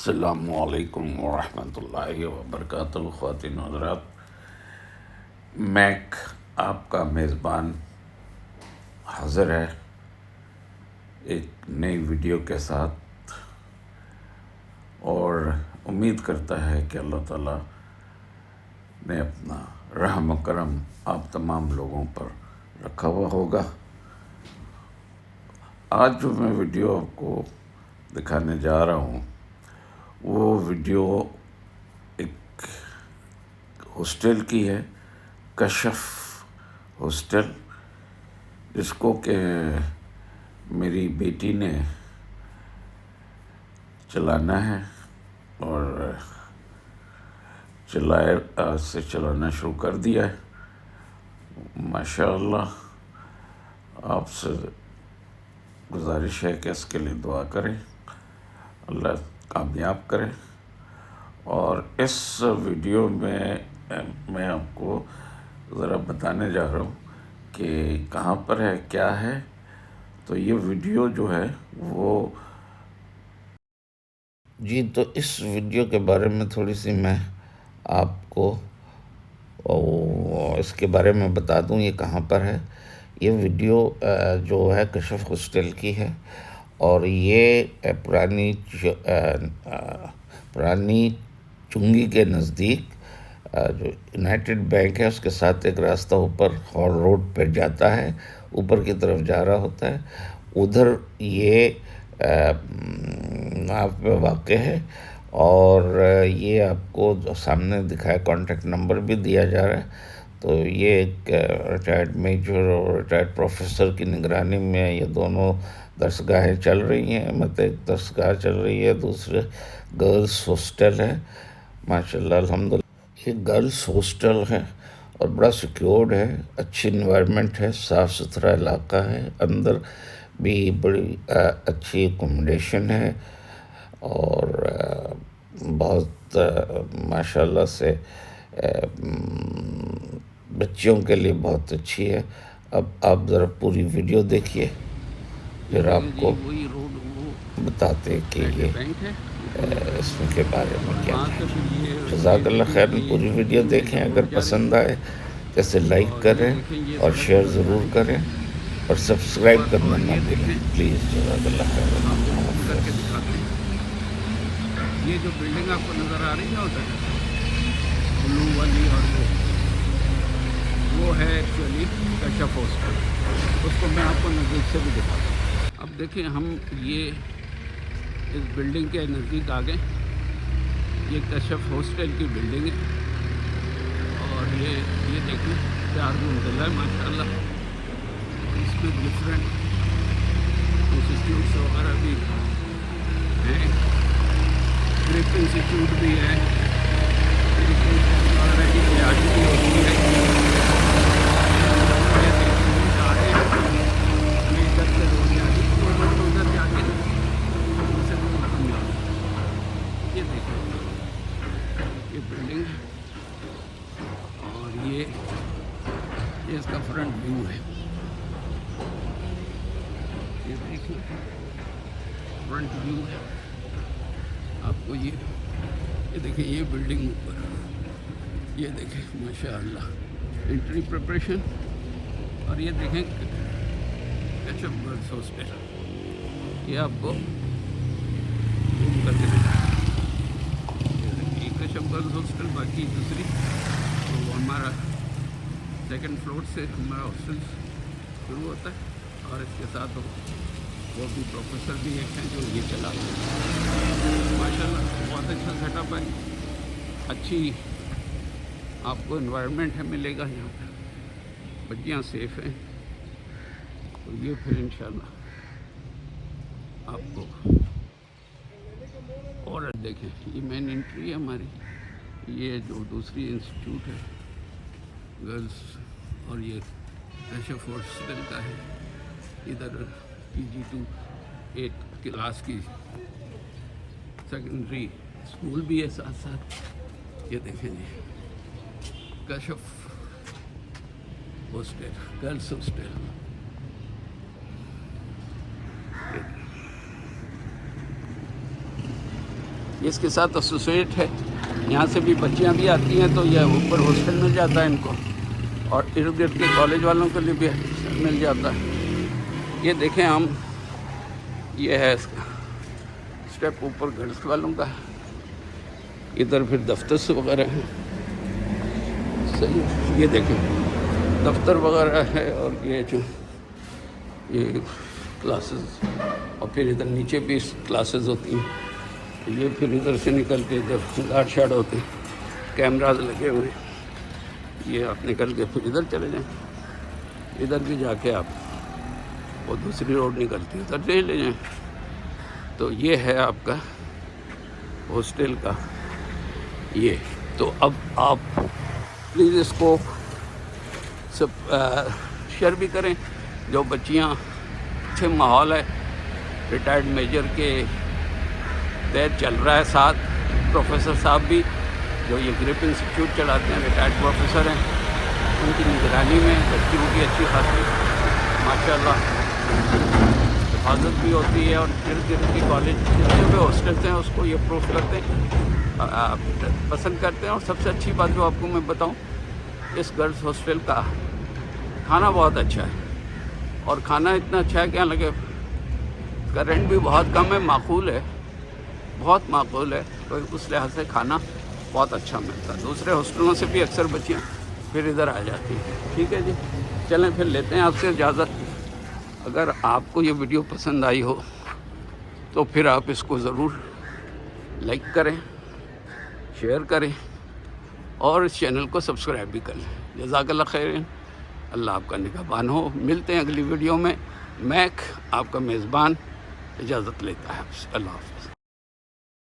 السلام علیکم ورحمۃ اللہ وبرکاتہ۔ خواتین و حضرات، میک آپ کا میزبان حاضر ہے ایک نئی ویڈیو کے ساتھ، اور امید کرتا ہے کہ اللہ تعالیٰ نے اپنا رحم و کرم آپ تمام لوگوں پر رکھا ہوا ہوگا۔ آج جو میں ویڈیو آپ کو دکھانے جا رہا ہوں وہ ویڈیو ایک ہاسٹل کی ہے، کشف ہاسٹل، جس کو کہ میری بیٹی نے چلانا ہے اور آج سے چلانا شروع کر دیا ہے۔ ماشاءاللہ، آپ سے گزارش ہے کہ اس کے لیے دعا کریں، اللہ کامیاب کرے۔ اور اس ویڈیو میں میں آپ کو ذرا بتانے جا رہا ہوں کہ کہاں پر ہے، کیا ہے۔ تو یہ ویڈیو جو ہے تو اس ویڈیو کے بارے میں تھوڑی سی میں آپ کو اس کے بارے میں بتا دوں یہ کہاں پر ہے۔ یہ ویڈیو جو ہے کشف ہاسٹل کی ہے، اور یہ پرانی چنگی کے نزدیک جو یونائٹڈ بینک ہے اس کے ساتھ ایک راستہ اوپر ہال روڈ پہ جاتا ہے، اوپر کی طرف جا رہا ہوتا ہے، ادھر یہ آپ پہ واقع ہے۔ اور یہ آپ کو جو سامنے دکھایا کانٹیکٹ نمبر بھی دیا جا رہا ہے۔ تو یہ ایک ریٹائرڈ میجر اور ریٹائرڈ پروفیسر کی نگرانی میں یہ دونوں درسگاہیں چل رہی ہیں۔ مطلب ایک درسگاہ چل رہی ہے، دوسرے گرلز ہاسٹل ہے۔ ماشاءاللہ الحمدللہ یہ گرلز ہاسٹل ہے اور بڑا سیکیورڈ ہے، اچھی انوائرمنٹ ہے، صاف ستھرا علاقہ ہے، اندر بھی بڑی اچھی اکوموڈیشن ہے، اور بہت ماشاءاللہ سے بچیوں کے لیے بہت اچھی ہے۔ اب آپ ذرا پوری ویڈیو دیکھیے، پھر آپ کو بتاتے کہ یہ اس کے بارے میں کیا ہے۔ جزاک اللہ خیر۔ پوری ویڈیو دیکھیں، اگر پسند آئے جیسے لائک کریں اور شیئر ضرور کریں اور سبسکرائب کرنا نہ بھولیں پلیز۔ جزاک اللہ خیر۔ یہ جو بلڈنگ آپ کو نظر آ رہی ہے ادھر بلو والی، اور وہ ہے ایکچولی کشف ہاسٹل۔ اس کو میں آپ کو نزدیک سے بھی دکھاتا ہوں۔ اب دیکھیں، ہم یہ اس بلڈنگ کے نزدیک آ گئے۔ یہ کشف ہاسٹل کی بلڈنگ ہے، اور یہ دیکھیں 4 منزلہ ہے ماشاءاللہ۔ اس میں ڈفرینٹ انسٹیٹیوٹس وغیرہ بھی ہیں، گریپ انسٹیٹیوٹ بھی ہے، وغیرہ کی تیاری بھی ہوتی ہے۔ یہ دیکھیں، یہ بلڈنگ ہے، اور یہ اس کا فرنٹ ویو ہے۔ یہ دیکھیں فرنٹ ویو ہے آپ کو۔ یہ دیکھیں، یہ بلڈنگ اوپر، یہ دیکھیں ماشاءاللہ انٹری پریپریشن۔ اور یہ دیکھیں کشف گرلز ہاسٹل، یہ آپ کو زوم کر کے دکھایا۔ یہ کشف گرلز ہاسٹل، باقی دوسری تو ہمارا 2nd فلور سے ہمارا ہاسٹل شروع ہوتا ہے، اور اس کے ساتھ وہ بھی پروفیسر بھی ایک ہیں جو یہ چلاتے ہیں۔ ماشاءاللہ بہت اچھا سیٹ اپ ہے، اچھی آپ کو انوائرمنٹ ہے ملے گا یہاں پہ، بچیاں سیف ہیں۔ تو یہ پھر انشاءاللہ آپ کو اور دیکھیں، یہ مین انٹری ہے ہماری۔ یہ جو دوسری انسٹیٹیوٹ ہے گرلز، اور یہ کشف ہاسٹل کا ہے۔ ادھر PG2 8 کلاس کی سیکنڈری اسکول بھی ہے ساتھ ساتھ۔ یہ دیکھیں جی کشف ہاسٹل، گرلز ہاسٹل۔ یہ اس کے ساتھ ایسوسیٹ ہے. یہاں سے بھی بچیاں بھی آتی ہیں تو یہ اوپر ہاسٹل مل جاتا ہے ان کو, اور ارد گرد کے کالج والوں کے لیے بھی مل جاتا ہے. یہ دیکھیں ہم, یہ ہے اس کا اسٹیپ اوپر گرلس والوں کا, ادھر پھر دفتر وغیرہ ہیں. صحیح ہے, یہ دیکھیں دفتر وغیرہ ہے, اور یہ کلاسز, اور پھر ادھر نیچے بھی کلاسز ہوتی ہیں. یہ پھر ادھر سے نکل کے ادھر گارڈ شارڈ ہوتے ہیں, کیمراز لگے ہوئے ہیں. یہ آپ نکل کے پھر ادھر چلے جائیں, ادھر بھی جا کے آپ وہ دوسری روڈ نکلتی ہے ادھر لے جائیں. تو یہ ہے آپ کا ہاسٹل کا یہ. تو اب آپ پلیز اس کو سب شیئر بھی کریں. جو بچیاں, اچھے ماحول ہے, ریٹائرڈ میجر کے تحت چل رہا ہے. ساتھ پروفیسر صاحب بھی جو یہ گرپ انسٹیٹیوٹ چلاتے ہیں, ریٹائرڈ پروفیسر ہیں, ان کی نگرانی میں بچیوں کی اچھی خاصی ماشاء اللہ حفاظت بھی ہوتی ہے. اور ارد گرد کے کالج جتنے بھی ہاسٹلس ہیں اس کو یہ پروف کرتے ہیں, پسند کرتے ہیں. اور سب سے اچھی بات جو آپ کو میں بتاؤں, اس گرلس ہاسٹل کا کھانا بہت اچھا ہے, اور کھانا اتنا اچھا ہے کہ حالانکہ اس کا رینٹ بھی بہت کم ہے, معقول ہے, بہت معقول ہے. تو اس لحاظ سے کھانا بہت اچھا ملتا ہے. دوسرے ہاسٹلوں سے بھی اکثر بچیاں پھر ادھر آ جاتی ہیں. ٹھیک ہے جی, چلیں پھر لیتے ہیں آپ سے اجازت. اگر آپ کو یہ ویڈیو پسند آئی ہو تو پھر آپ اس کو ضرور لائک کریں, شیئر کریں, اور اس چینل کو سبسکرائب بھی کر لیں. جزاک اللہ خیر, اللہ آپ کا نگہبان ہو. ملتے ہیں اگلی ویڈیو میں. میک آپ کا میزبان اجازت لیتا ہے. اللہ حافظ.